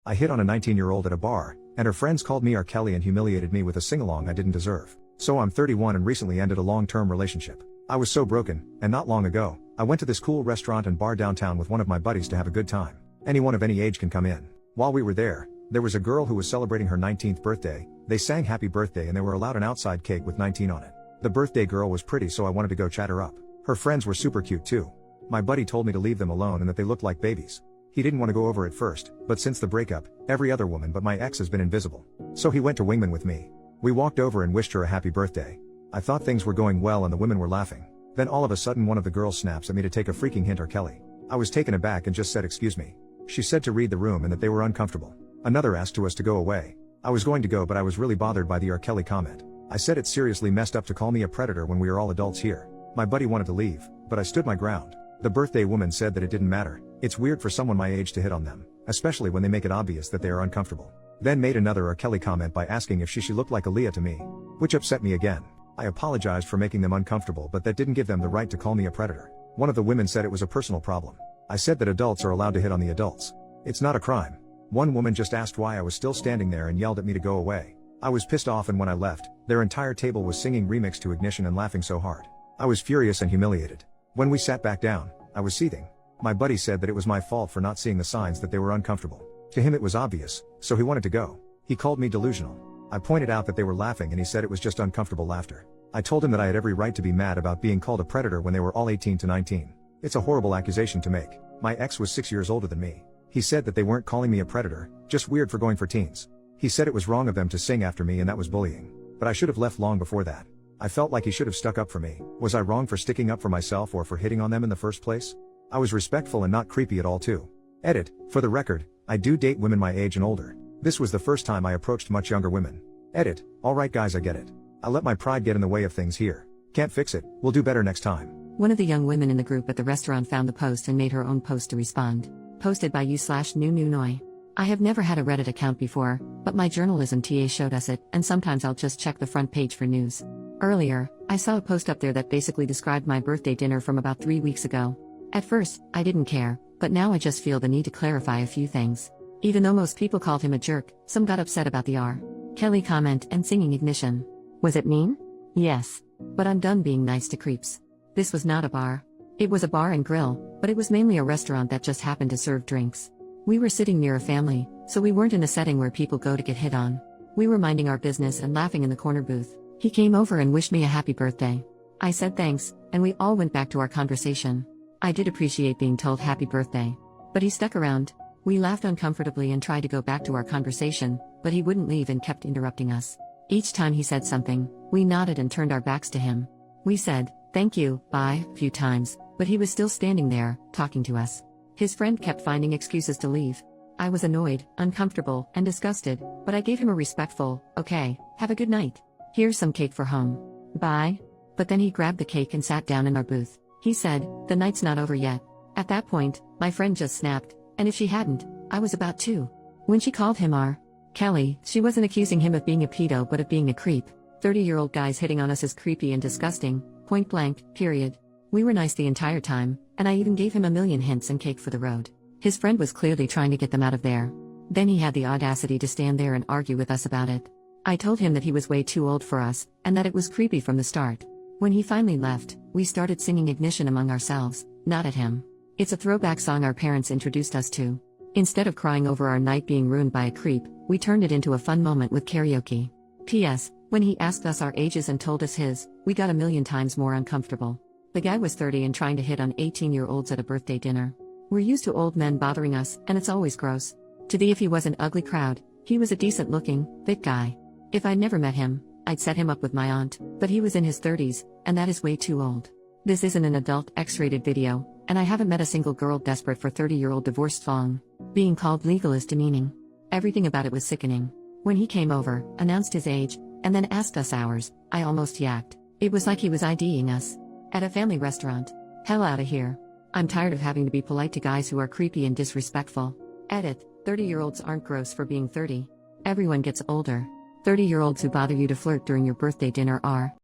I hit on a 19-year-old at a bar, and her friends called me R. Kelly and humiliated me with a sing-along I didn't deserve. So I'm 31 and recently ended a long-term relationship. I was so broken, and not long ago, I went to this cool restaurant and bar downtown with one of my buddies to have a good time. Anyone of any age can come in. While we were there was a girl who was celebrating her 19th birthday. They sang happy birthday and they were allowed an outside cake with 19 on it. The birthday girl was pretty, so I wanted to go chat her up. Her friends were super cute too. My buddy told me to leave them alone and that they looked like babies. He didn't want to go over at first, but since the breakup, every other woman but my ex has been invisible. So he went to Wingman with me. We walked over and wished her a happy birthday. I thought things were going well and the women were laughing. Then all of a sudden one of the girls snaps at me to take a freaking hint, R. Kelly. I was taken aback and just said excuse me. She said to read the room and that they were uncomfortable. Another asked us to go away. I was going to go, but I was really bothered by the R. Kelly comment. I said it's seriously messed up to call me a predator when we are all adults here. My buddy wanted to leave, but I stood my ground. The birthday woman said that it didn't matter. It's weird for someone my age to hit on them, especially when they make it obvious that they are uncomfortable. Then made another R. Kelly comment by asking if she looked like Aaliyah to me, which upset me again. I apologized for making them uncomfortable, but that didn't give them the right to call me a predator. One of the women said it was a personal problem. I said that adults are allowed to hit on the adults. It's not a crime. One woman just asked why I was still standing there and yelled at me to go away. I was pissed off, and when I left, their entire table was singing Remix to Ignition and laughing so hard. I was furious and humiliated. When we sat back down, I was seething. My buddy said that it was my fault for not seeing the signs that they were uncomfortable. To him it was obvious, so he wanted to go. He called me delusional. I pointed out that they were laughing and he said it was just uncomfortable laughter. I told him that I had every right to be mad about being called a predator when they were all 18 to 19. It's a horrible accusation to make. My ex was 6 years older than me. He said that they weren't calling me a predator, just weird for going for teens. He said it was wrong of them to sing after me and that was bullying. But I should have left long before that. I felt like he should have stuck up for me. Was I wrong for sticking up for myself or for hitting on them in the first place? I was respectful and not creepy at all too. Edit, for the record, I do date women my age and older. This was the first time I approached much younger women. Edit, alright guys, I get it. I let my pride get in the way of things here. Can't fix it, we'll do better next time. One of the young women in the group at the restaurant found the post and made her own post to respond. Posted by you/new. I have never had a Reddit account before, but my journalism TA showed us it, and sometimes I'll just check the front page for news. Earlier, I saw a post up there that basically described my birthday dinner from about 3 weeks ago. At first, I didn't care, but now I just feel the need to clarify a few things. Even though most people called him a jerk, some got upset about the R. Kelly comment and singing Ignition. Was it mean? Yes. But I'm done being nice to creeps. This was not a bar. It was a bar and grill, but it was mainly a restaurant that just happened to serve drinks. We were sitting near a family, so we weren't in a setting where people go to get hit on. We were minding our business and laughing in the corner booth. He came over and wished me a happy birthday. I said thanks, and we all went back to our conversation. I did appreciate being told happy birthday. But he stuck around. We laughed uncomfortably and tried to go back to our conversation, but he wouldn't leave and kept interrupting us. Each time he said something, we nodded and turned our backs to him. We said, thank you, bye, a few times, but he was still standing there, talking to us. His friend kept finding excuses to leave. I was annoyed, uncomfortable, and disgusted, but I gave him a respectful, okay, have a good night. Here's some cake for home. Bye. But then he grabbed the cake and sat down in our booth. He said, the night's not over yet. At that point, my friend just snapped, and if she hadn't, I was about to. When she called him R. Kelly, she wasn't accusing him of being a pedo but of being a creep. 30-year-old guys hitting on us is creepy and disgusting, point blank, period. We were nice the entire time, and I even gave him a million hints and cake for the road. His friend was clearly trying to get them out of there. Then he had the audacity to stand there and argue with us about it. I told him that he was way too old for us, and that it was creepy from the start. When he finally left, we started singing Ignition among ourselves, not at him. It's a throwback song our parents introduced us to. Instead of crying over our night being ruined by a creep, we turned it into a fun moment with karaoke. P.S. When he asked us our ages and told us his, we got a million times more uncomfortable. The guy was 30 and trying to hit on 18-year-olds at a birthday dinner. We're used to old men bothering us, and it's always gross. To the if he was an ugly crowd, he was a decent-looking, fit guy. If I'd never met him, I'd set him up with my aunt, but he was in his 30s, and that is way too old. This isn't an adult X-rated video, and I haven't met a single girl desperate for 30-year-old divorced thong. Being called legal is demeaning. Everything about it was sickening. When he came over, announced his age, and then asked us ours, I almost yacked. It was like he was IDing us. At a family restaurant. Hell outta here. I'm tired of having to be polite to guys who are creepy and disrespectful. Edit, 30-year-olds aren't gross for being 30. Everyone gets older. 30-year-olds who bother you to flirt during your birthday dinner are.